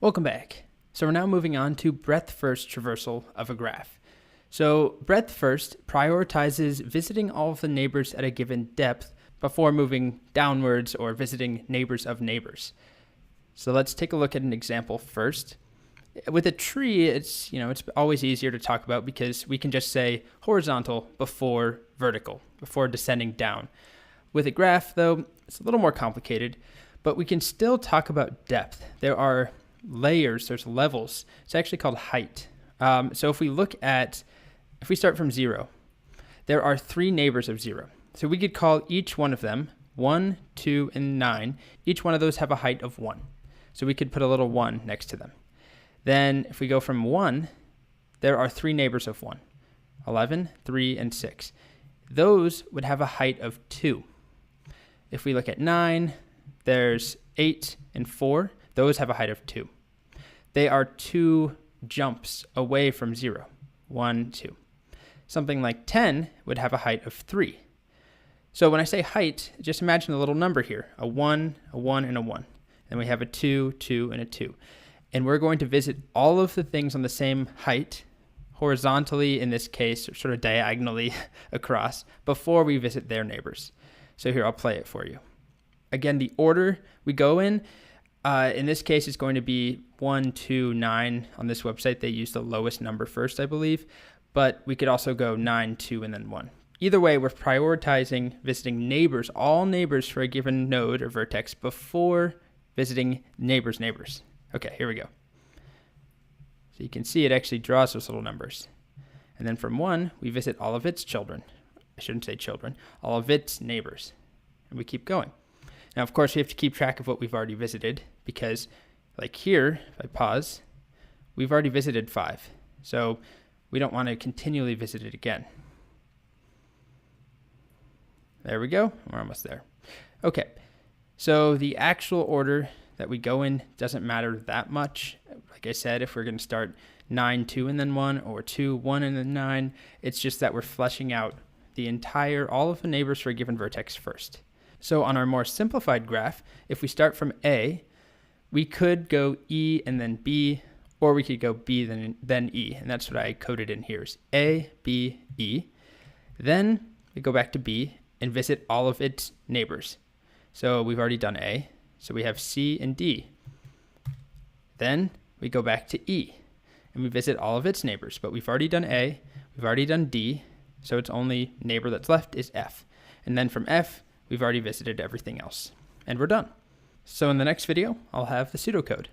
Welcome back. So we're now moving on to breadth first traversal of a graph. So breadth first prioritizes visiting all of the neighbors at a given depth before moving downwards or visiting neighbors of neighbors. So let's take a look at an example first. With a tree, it's always easier to talk about because we can just say horizontal before vertical, before descending down. With a graph, though, it's a little more complicated, but we can still talk about depth. There are layers, there's levels. It's actually called height. So if we start from 0, there are 3 neighbors of 0. So we could call each one of them 1, 2, and 9. Each one of those have a height of 1. So we could put a little 1 next to them. Then if we go from 1, there are 3 neighbors of 1, 11, 3, and 6. Those would have a height of 2. If we look at 9, there's 8 and 4. Those have a height of 2. They are 2 jumps away from 0. 1, 2. Something like 10 would have a height of 3. So when I say height, just imagine a little number here, a 1, and a 1. Then we have a 2, 2, and a 2. And we're going to visit all of the things on the same height, horizontally in this case, or sort of diagonally across, before we visit their neighbors. So here, I'll play it for you. Again, the order we go in this case, is going to be 1, 2, 9. On this website, they use the lowest number first, I believe. But we could also go 9, 2, and then 1. Either way, we're prioritizing visiting neighbors, all neighbors for a given node or vertex before visiting neighbors' neighbors. Okay, here we go. So you can see it actually draws those little numbers. And then from 1, we visit all of its children. I shouldn't say children, all of its neighbors. And we keep going. Now, of course, we have to keep track of what we've already visited because, like here, if I pause, we've already visited 5. So we don't want to continually visit it again. There we go. We're almost there. Okay, so the actual order that we go in doesn't matter that much. Like I said, if we're going to start 9, 2, and then 1, or 2, 1, and then 9, it's just that we're fleshing out all of the neighbors for a given vertex first. So on our more simplified graph, if we start from A, we could go E and then B, or we could go B then E, and that's what I coded in here is A, B, E. Then we go back to B and visit all of its neighbors. So we've already done A, so we have C and D. Then we go back to E, and we visit all of its neighbors, but we've already done A, we've already done D, so its only neighbor that's left is F. And then from F, we've already visited everything else. And we're done. So in the next video, I'll have the pseudocode.